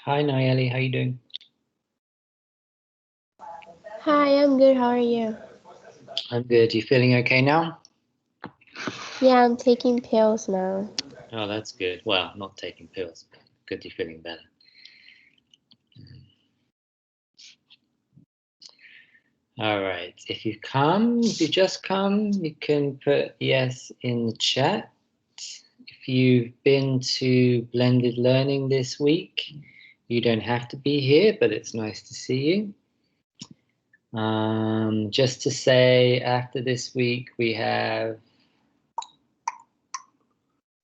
Hi, Nayeli, how you doing? Hi, I'm good. How are you? I'm good. You feeling okay now? Yeah, I'm taking pills now. Oh, that's good. Well, not taking pills, but good you're feeling better. All right. If you just come, you can put yes in the chat. If you've been to blended learning this week, you don't have to be here, but it's nice to see you. Just to say, after this week, we have,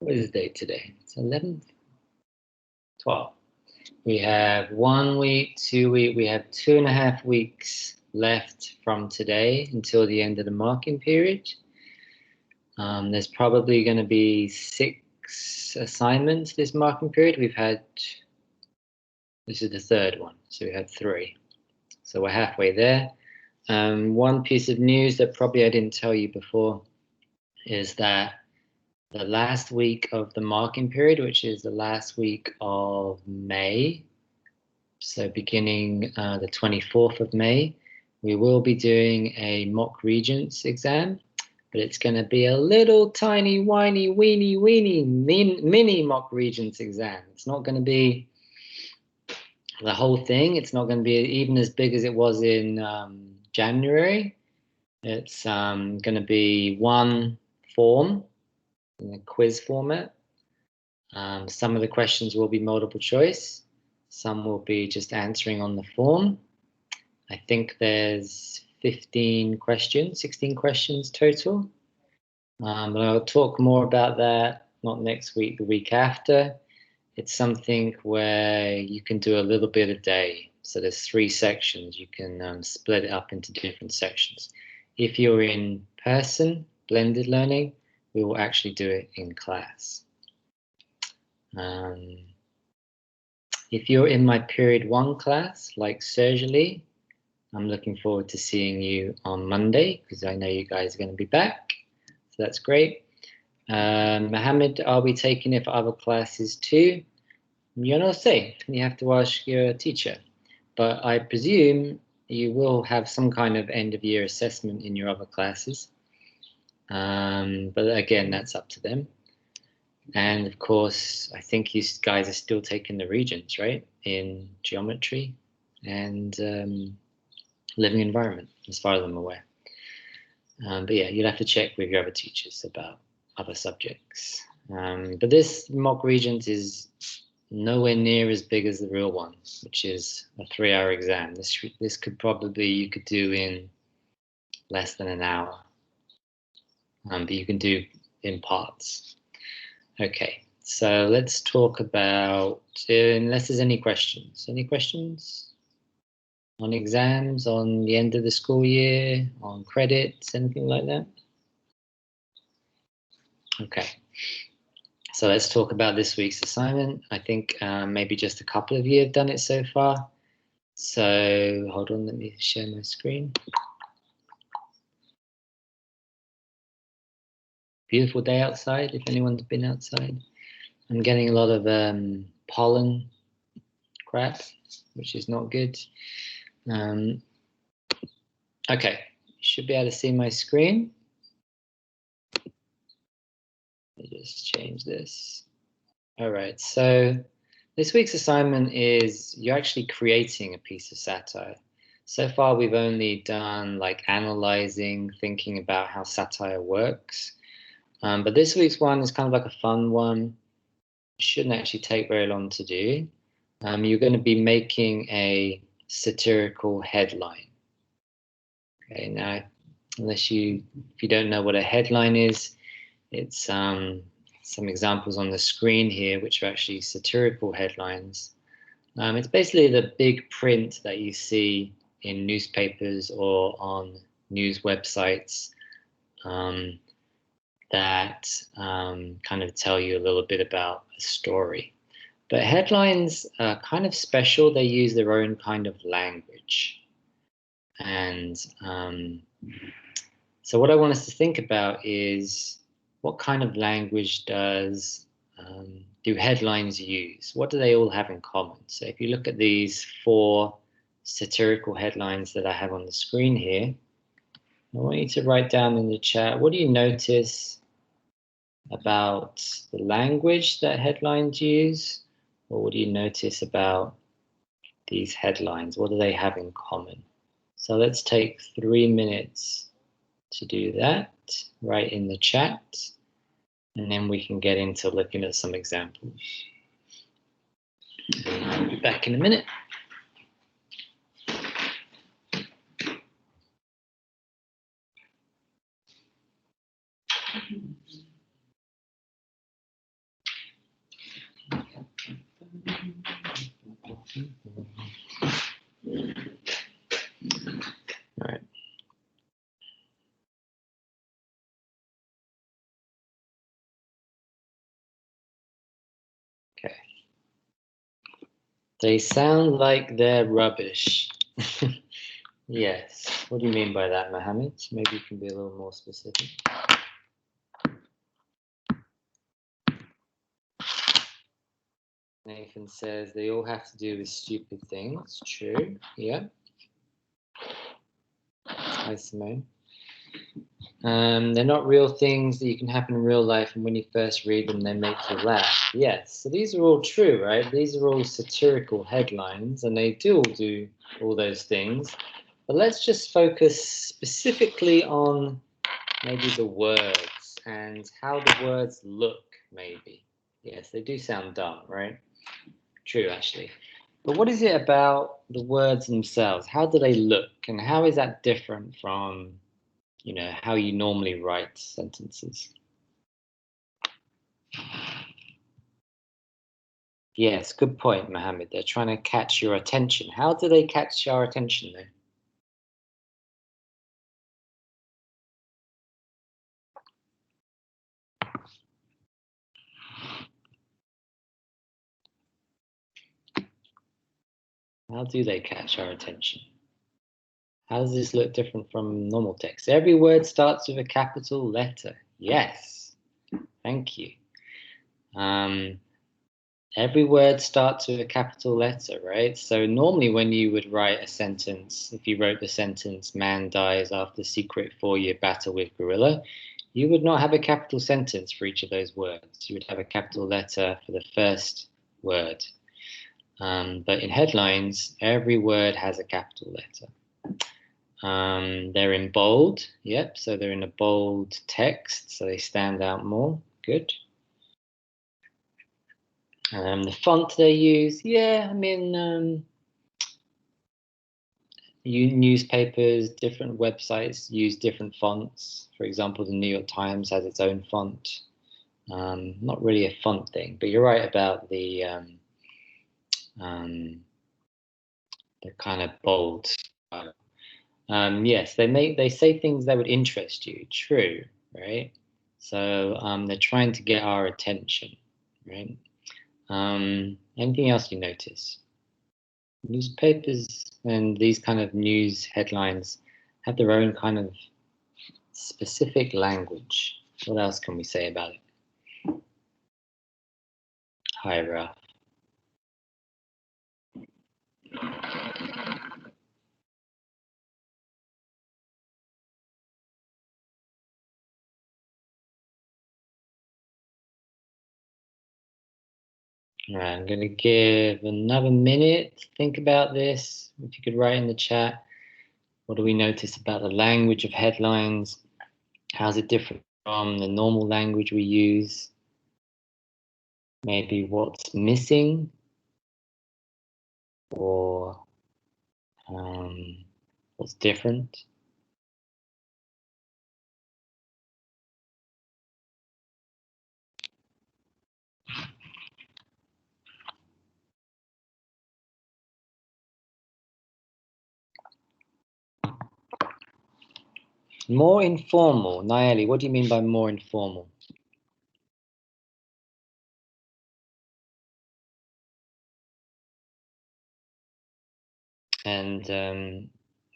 what is the date today? It's 11th, 12th. We have 1 week, 2 weeks, we have 2.5 weeks left from today until the end of the marking period. There's probably going to be 6 assignments this marking period. This is the third one, so we had 3. So we're halfway there. One piece of news that probably I didn't tell you before is that the last week of the marking period, which is the last week of May, so beginning the 24th of May, we will be doing a mock regents exam, but it's going to be a little tiny, whiny, weeny, mini mock regents exam. It's not going to be the whole thing. It's not going to be even as big as it was in January. It's going to be one form in a quiz format. Some of the questions will be multiple choice. Some will be just answering on the form. I think there's 16 questions total. But I'll talk more about that, not next week, the week after. It's something where you can do a little bit a day. So there's 3 sections. You can split it up into different sections. If you're in person, blended learning, we will actually do it in class. If you're in my period 1 class, like surgery, I'm looking forward to seeing you on Monday because I know you guys are going to be back. So that's great. Mohammed, are we taking it for other classes too? You know, say you have to ask your teacher, but I presume you will have some kind of end of year assessment in your other classes. But again, that's up to them. And of course, I think you guys are still taking the regents, right? In geometry and living environment, as far as I'm aware. But yeah, you'll have to check with your other teachers about other subjects. But this mock regents is nowhere near as big as the real one, which is a 3-hour exam. This could probably you could do in less than an hour, but you can do in parts. Okay, so let's talk about, unless there's any questions. Any questions on exams, on the end of the school year, on credits, anything like that? Okay, so let's talk about this week's assignment. I think maybe just a couple of you have done it so far. So hold on, let me share my screen. Beautiful day outside, if anyone's been outside. I'm getting a lot of pollen crap, which is not good. Okay, you should be able to see my screen. Let me just change this. All right, so this week's assignment is you're actually creating a piece of satire. So far, we've only done like analyzing, thinking about how satire works. But this week's one is kind of like a fun one. It shouldn't actually take very long to do. You're going to be making a satirical headline. Okay, now, if you don't know what a headline is, it's some examples on the screen here, which are actually satirical headlines. It's basically the big print that you see in newspapers or on news websites that kind of tell you a little bit about a story. But headlines are kind of special. They use their own kind of language. And so what I want us to think about is what kind of language does do headlines use? What do they all have in common? So if you look at these 4 satirical headlines that I have on the screen here, I want you to write down in the chat, what do you notice about the language that headlines use? Or what do you notice about these headlines? What do they have in common? So let's take 3 minutes to do that right in the chat, and then we can get into looking at some examples. I'll be back in a minute. All right. Okay. They sound like they're rubbish. Yes. What do you mean by that, Mohammed? Maybe you can be a little more specific. Nathan says they all have to do with stupid things. True. Yeah. Hi, Simone. They're not real things that you can happen in real life, and when you first read them, they make you laugh. Yes, so these are all true, right? These are all satirical headlines, and they do all those things. But let's just focus specifically on maybe the words and how the words look, maybe. Yes, they do sound dumb, right? True, actually. But what is it about the words themselves? How do they look, and how is that different from how you normally write sentences? Yes, good point, Mohammed. They're trying to catch your attention. How do they catch our attention, though? How do they catch our attention? How does this look different from normal text? Every word starts with a capital letter. Yes, thank you. Every word starts with a capital letter, right? So normally when you would write a sentence, if you wrote the sentence, man dies after secret 4-year battle with gorilla, you would not have a capital sentence for each of those words. You would have a capital letter for the first word. But in headlines, every word has a capital letter. They're in bold, yep, so they're in a bold text, so they stand out more. Good. The font they use, yeah, I mean, newspapers, different websites use different fonts. For example, the New York Times has its own font. Not really a font thing, but you're right about the kind of bold style. Yes, they say things that would interest you. True, right? So they're trying to get our attention, right? Anything else you notice? Newspapers and these kind of news headlines have their own kind of specific language. What else can we say about it? Hi, Ralph. All right, I'm going to give another minute to think about this. If you could write in the chat, what do we notice about the language of headlines? How's it different from the normal language we use? Maybe what's missing, or what's different? More informal. Nayeli, what do you mean by more informal? And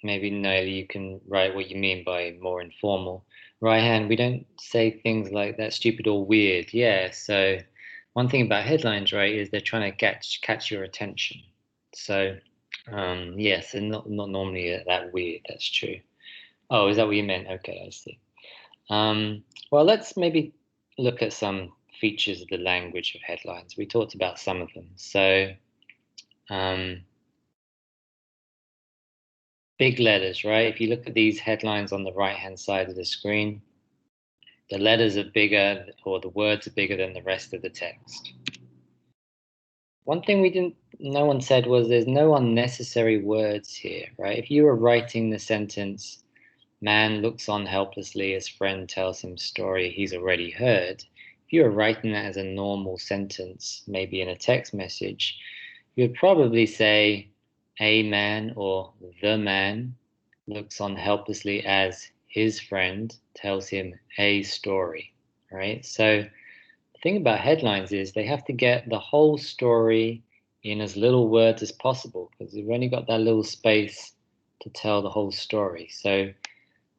maybe Nayeli, you can write what you mean by more informal. Raihan, we don't say things like that stupid or weird. Yeah, so one thing about headlines, right, is they're trying to catch your attention. So, yes, they're not normally that weird. That's true. Oh, is that what you meant? Okay, I see. Well, let's maybe look at some features of the language of headlines. We talked about some of them. So, big letters, right? If you look at these headlines on the right-hand side of the screen, the letters are bigger, or the words are bigger than the rest of the text. One thing no one said was there's no unnecessary words here, right? If you were writing the sentence, man looks on helplessly as friend tells him story he's already heard, if you were writing that as a normal sentence, maybe in a text message, you would probably say, a man or the man looks on helplessly as his friend tells him a story, right? So the thing about headlines is they have to get the whole story in as little words as possible because you've only got that little space to tell the whole story. So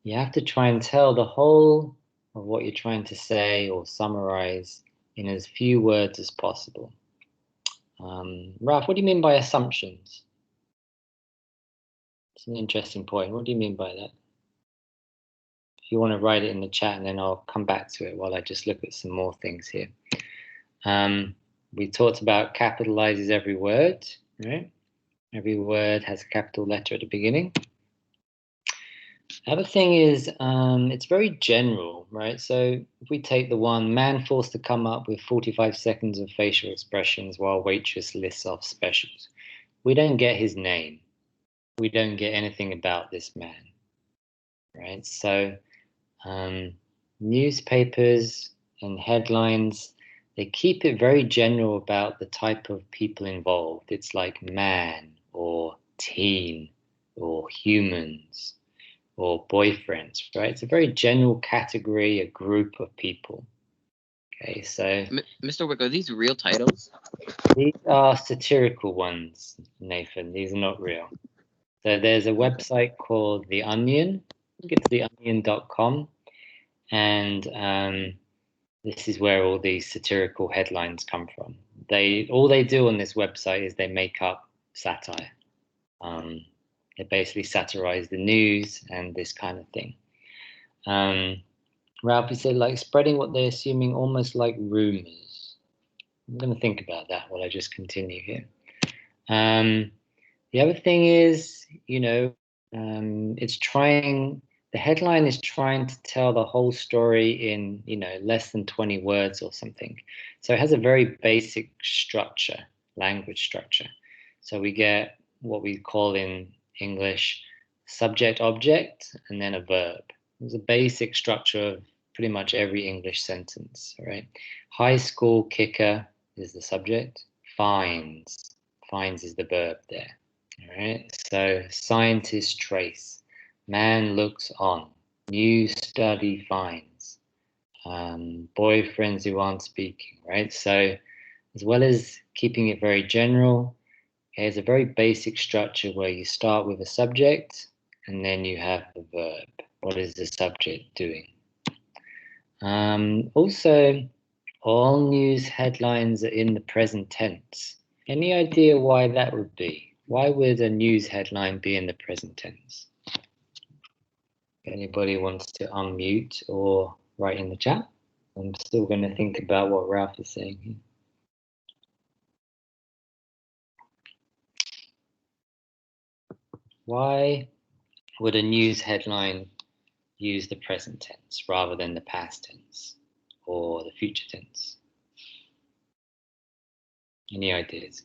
you have to try and tell the whole of what you're trying to say or summarize in as few words as possible. Ralph, what do you mean by assumptions? It's an interesting point. What do you mean by that? If you want to write it in the chat, and then I'll come back to it while I just look at some more things here. We talked about capitalizes every word, right? Every word has a capital letter at the beginning. The other thing is it's very general, right? So if we take the one, man forced to come up with 45 seconds of facial expressions while waitress lists off specials. We don't get his name. We don't get anything about this man, right? So newspapers and headlines, they keep it very general about the type of people involved. It's like man or teen or humans or boyfriends, right? It's a very general category, a group of people. Okay, so Mr. Wick, are these real titles? These are satirical ones, Nathan. These are not real. So there's a website called The Onion. I think it's theonion.com. And this is where all these satirical headlines come from. All they do on this website is they make up satire. They basically satirize the news and this kind of thing. Ralphie said, like spreading what they're assuming almost like rumors. I'm going to think about that while I just continue here. The other thing is, the headline is trying to tell the whole story in, less than 20 words or something. So it has a very basic structure, language structure. So we get what we call in English subject object and then a verb. There's a basic structure of pretty much every English sentence, right? High school kicker is the subject. Finds is the verb there. All right, so scientists trace, man looks on, new study finds, boyfriends who aren't speaking, right? So as well as keeping it very general, there's a very basic structure where you start with a subject and then you have the verb. What is the subject doing? Also, all news headlines are in the present tense. Any idea why that would be? Why would a news headline be in the present tense? Anybody wants to unmute or write in the chat? I'm still going to think about what Ralph is saying here. Why would a news headline use the present tense rather than the past tense or the future tense? Any ideas?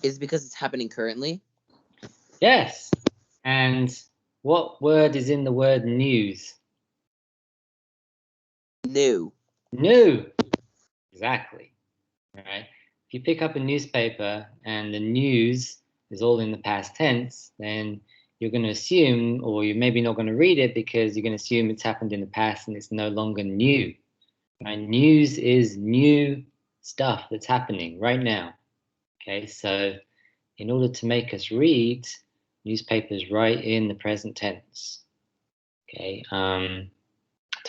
Is it because it's happening currently? Yes. And what word is in the word news? New. New. Exactly. Right. If you pick up a newspaper and the news is all in the past tense, then you're going to assume, or you're maybe not going to read it because you're going to assume it's happened in the past and it's no longer new. Right? News is new stuff that's happening right now. Okay, so in order to make us read, newspapers write in the present tense. Okay, to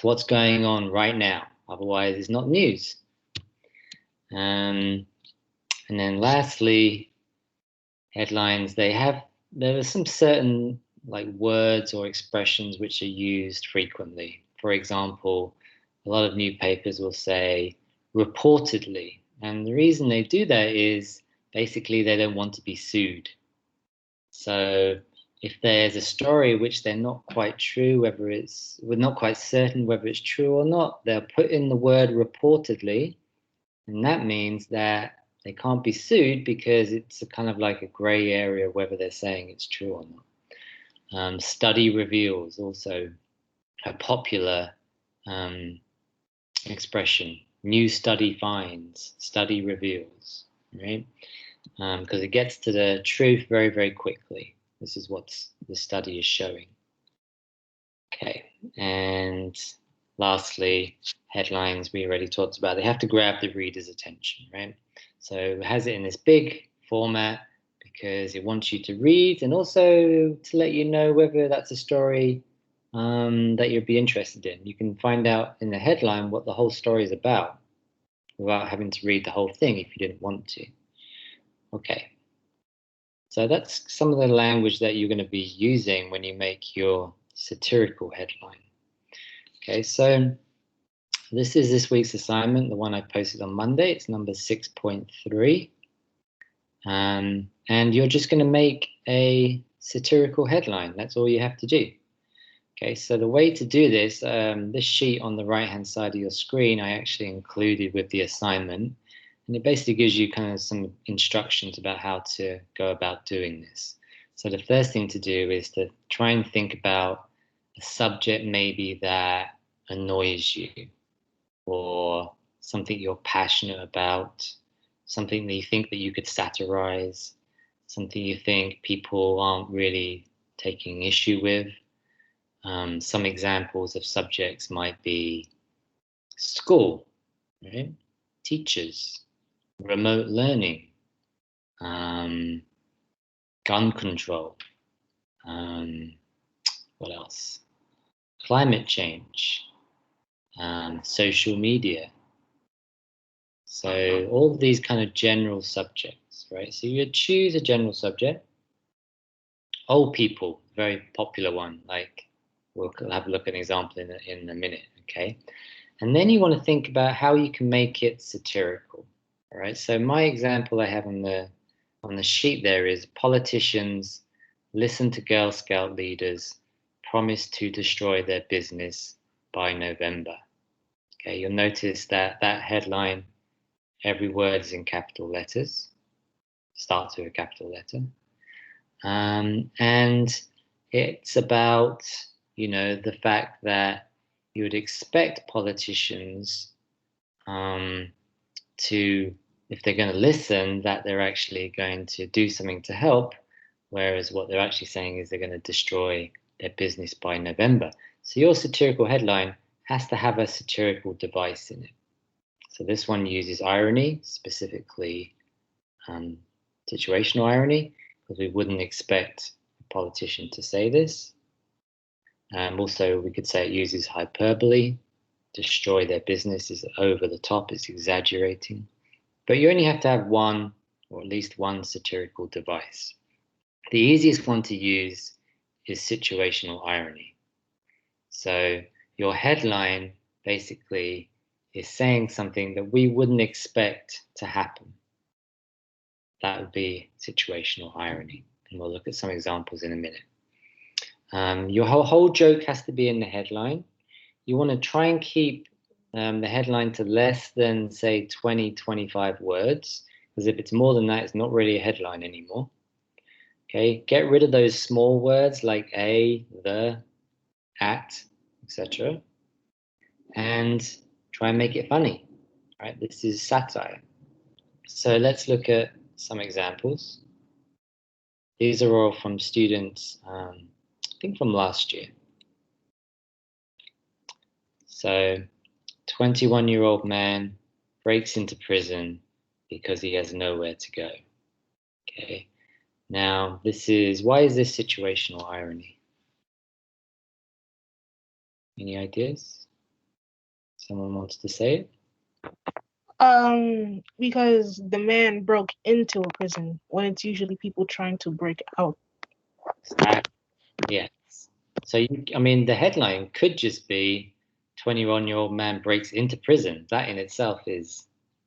what's going on right now. Otherwise, it's not news. And then lastly, headlines, there are some certain like words or expressions which are used frequently. For example, a lot of newspapers will say reportedly. And the reason they do that is basically they don't want to be sued. So if there's a story which they're not quite true, we're not quite certain whether it's true or not, they'll put in the word reportedly, and that means that they can't be sued because it's a kind of like a gray area whether they're saying it's true or not. Study reveals, also a popular expression. New study finds, study reveals, right? Because it gets to the truth very, very quickly. This is what the study is showing. Okay, and lastly, headlines we already talked about. They have to grab the reader's attention, right? So it has it in this big format because it wants you to read and also to let you know whether that's a story that you'd be interested in. You can find out in the headline what the whole story is about without having to read the whole thing if you didn't want to. Okay, so that's some of the language that you're going to be using when you make your satirical headline. Okay, so this is this week's assignment, the one I posted on Monday. It's number 6.3. And you're just going to make a satirical headline. That's all you have to do. Okay, so the way to do this, this sheet on the right-hand side of your screen, I actually included with the assignment. And it basically gives you kind of some instructions about how to go about doing this. So the first thing to do is to try and think about a subject maybe that annoys you, or something you're passionate about, something that you think that you could satirize, something you think people aren't really taking issue with. Some examples of subjects might be school, right? Teachers, remote learning, gun control, what else? Climate change, social media. So all of these kind of general subjects, right? So you choose a general subject. Old people, very popular one. Like we'll have a look at an example in a minute, okay? And then you want to think about how you can make it satirical. All right. So my example I have on the sheet there is politicians listen to Girl Scout leaders promise to destroy their business by November. Okay, you'll notice that headline, every word is in capital letters, starts with a capital letter. And it's about, the fact that you would expect politicians to, if they're going to listen, that they're actually going to do something to help, whereas what they're actually saying is they're going to destroy their business by November. So your satirical headline has to have a satirical device in it. So this one uses irony, specifically situational irony, because we wouldn't expect a politician to say this. Also, we could say it uses hyperbole. Destroy their business is over the top, it's exaggerating. But you only have to have one, or at least one satirical device. The easiest one to use is situational irony. So your headline basically is saying something that we wouldn't expect to happen. That would be situational irony. And we'll look at some examples in a minute. Your whole joke has to be in the headline. You want to try and keep the headline to less than, say, 20, 25 words, because if it's more than that, it's not really a headline anymore. Okay, get rid of those small words like a, the, at, etc. And try and make it funny, right? This is satire. So let's look at some examples. These are all from students, I think from last year. So 21-year-old man breaks into prison because he has nowhere to go. Okay. Now, why is this situational irony? Any ideas? Someone wants to say it? Because the man broke into a prison when it's usually people trying to break out. Yes. So, the headline could just be 21-year-old man breaks into prison. That in itself is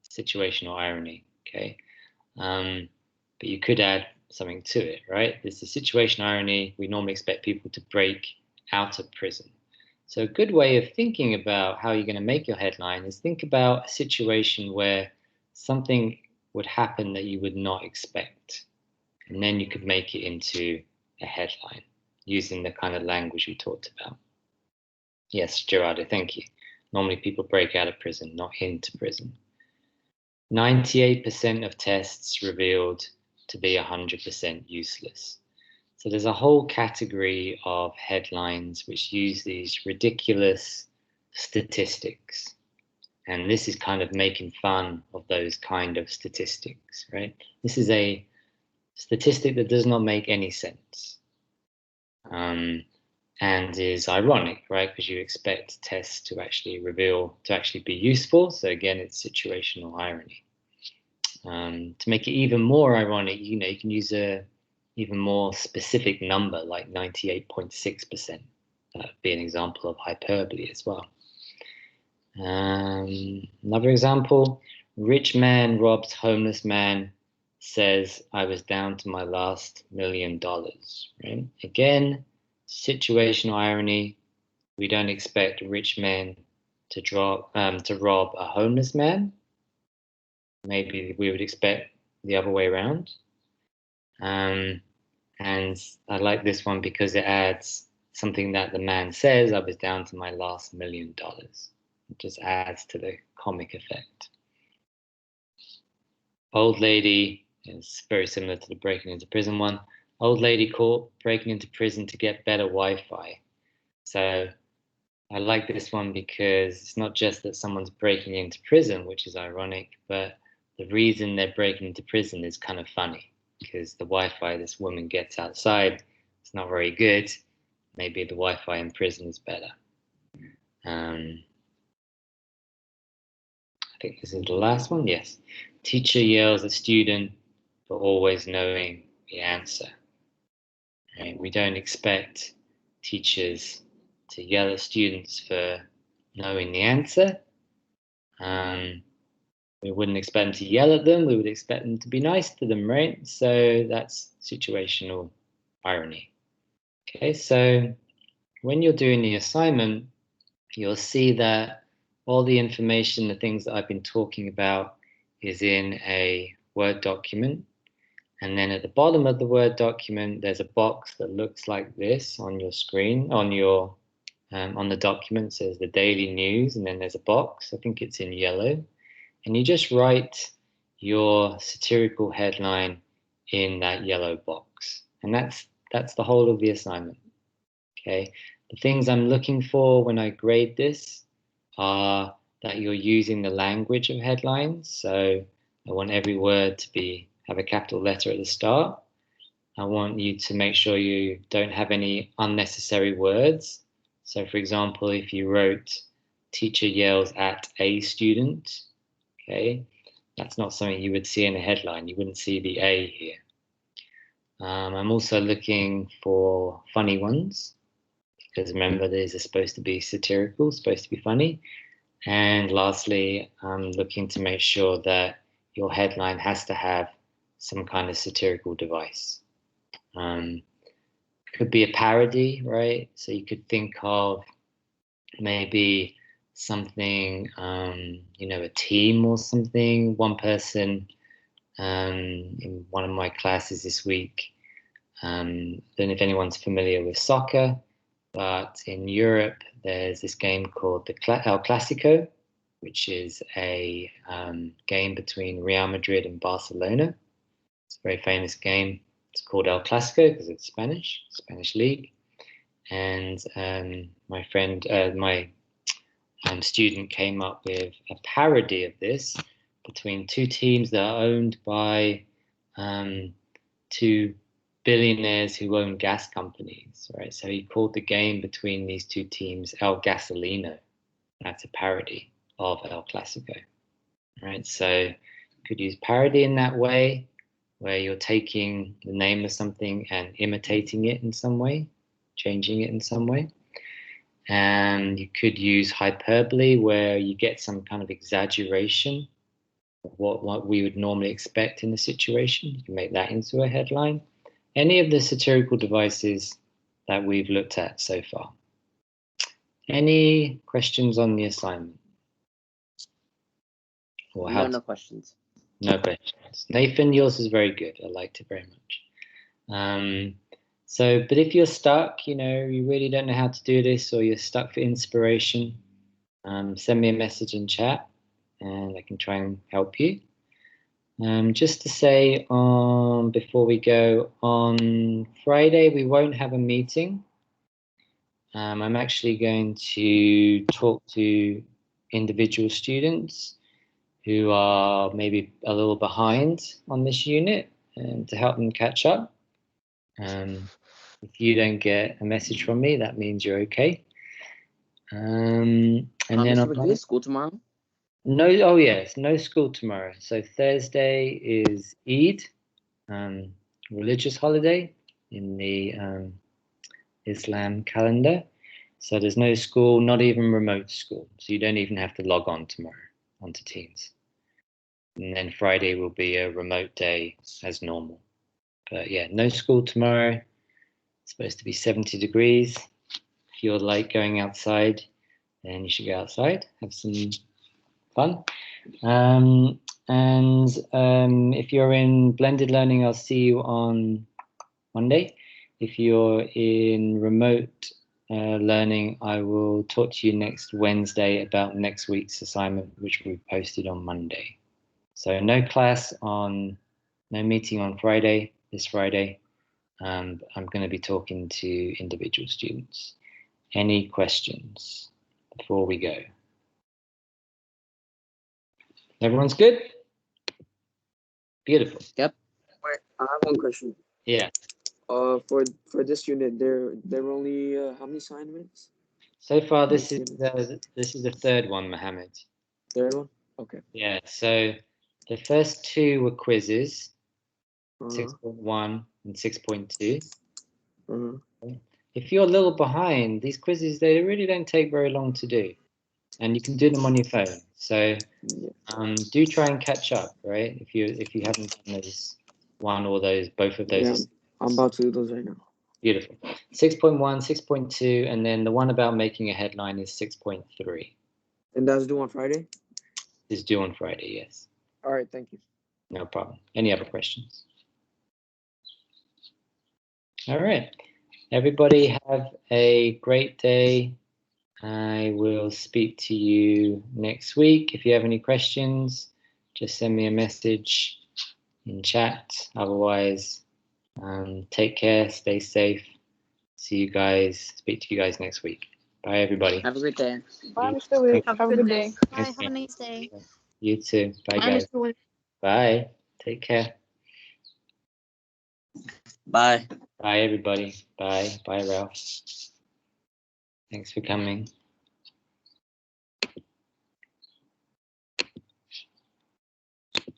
situational irony, okay? But you could add something to it, right? This is situational irony. We normally expect people to break out of prison. So a good way of thinking about how you're going to make your headline is think about a situation where something would happen that you would not expect. And then you could make it into a headline using the kind of language we talked about. Yes, Gerardo, thank you. Normally people break out of prison, not into prison. 98% of tests revealed to be 100% useless. So there's a whole category of headlines which use these ridiculous statistics. And this is kind of making fun of those kind of statistics, right? This is a statistic that does not make any sense. And is ironic, right? Because you expect tests to actually be useful. So again, it's situational irony. To make it even more ironic, you can use a even more specific number, like 98.6%. That would be an example of hyperbole as well. Another example, rich man robs homeless man, says I was down to my last $1 million. Right? Again, situational irony. We don't expect rich men to rob a homeless man. Maybe we would expect the other way around. And I like this one because it adds something that the man says, I was down to my last $1 million. It just adds to the comic effect. Old lady is very similar to the breaking into prison one. Old lady caught breaking into prison to get better Wi-Fi. So I like this one because it's not just that someone's breaking into prison, which is ironic, but the reason they're breaking into prison is kind of funny because the Wi-Fi this woman gets outside is not very good. Maybe the Wi-Fi in prison is better. I think this is the last one. Yes. Teacher yells at student for always knowing the answer. Right? We don't expect teachers to yell at students for knowing the answer. We wouldn't expect them to yell at them. We would expect them to be nice to them, right? So that's situational irony. Okay, so when you're doing the assignment, you'll see that all the information, the things that I've been talking about, is in a Word document. And then at the bottom of the Word document, there's a box that looks like this on your screen, on the document. It says the daily news, and then there's a box. I think it's in yellow. And you just write your satirical headline in that yellow box. And that's the whole of the assignment. Okay. The things I'm looking for when I grade this are that you're using the language of headlines. So I want every word to have a capital letter at the start. I want you to make sure you don't have any unnecessary words. So for example, if you wrote teacher yells at a student, okay, that's not something you would see in a headline. You wouldn't see the A here. I'm also looking for funny ones because remember these are supposed to be satirical, supposed to be funny. And lastly, I'm looking to make sure that your headline has to have some kind of satirical device. Could be a parody, right? So you could think of maybe something, a team or something. One person in one of my classes this week, I don't know if anyone's familiar with soccer, but in Europe, there's this game called El Clasico, which is a game between Real Madrid and Barcelona. It's a very famous game. It's called El Clasico because it's Spanish league. And my student came up with a parody of this between two teams that are owned by two billionaires who own gas companies, right? So he called the game between these two teams El Gasolino. That's a parody of El Clasico, right? So you could use parody in that way, where you're taking the name of something and imitating it in some way, changing it in some way. And you could use hyperbole, where you get some kind of exaggeration of what we would normally expect in a situation. You can make that into a headline. Any of the satirical devices that we've looked at so far. Any questions on the assignment? Or how No questions. No questions. Nathan, yours is very good. I liked it very much. But if you're stuck, you really don't know how to do this, or you're stuck for inspiration, send me a message in chat and I can try and help you. Just to say, before we go, on Friday we won't have a meeting. I'm actually going to talk to individual students who are maybe a little behind on this unit, and to help them catch up. If you don't get a message from me, that means you're okay. And then on school tomorrow? No, oh yes, no school tomorrow. So Thursday is Eid, religious holiday in the Islam calendar. So there's no school, not even remote school. So you don't even have to log on tomorrow onto Teams. And then Friday will be a remote day as normal. But yeah, no school tomorrow. It's supposed to be 70 degrees. If you're like going outside, then you should go outside, have some fun. If you're in blended learning, I'll see you on Monday. If you're in remote learning, I will talk to you next Wednesday about next week's assignment, which will be posted on Monday. So no meeting on Friday, this Friday. I'm going to be talking to individual students. Any questions before we go? Everyone's good? Beautiful. Yep. Wait, I have one question. Yeah. For this unit, there were only how many assignments? So far, this is the third one, Mohammed. Third one. Okay. Yeah. So the first two were quizzes, 6.1 6.1 and 6.2. Uh-huh. If you're a little behind, these quizzes, they really don't take very long to do, and you can do them on your phone. So do try and catch up, right? If you haven't done those both of those. Yeah, I'm about to do those right now. Beautiful. 6.1, 6.2, and then the one about making a headline is 6.3. And that's due on Friday? Is due on Friday, yes. All right, thank you. No problem. Any other questions? All right. Everybody have a great day. I will speak to you next week. If you have any questions, just send me a message in chat. Otherwise, take care, stay safe. Speak to you guys next week. Bye, everybody. Have a great day. Bye, Mr. Wick. Have a good day. Bye. Have a nice day. You too. Bye, Bye, guys. Mr. Wick. Bye. Take care. Bye. Bye, everybody. Bye. Bye, Ralph. Thanks for coming.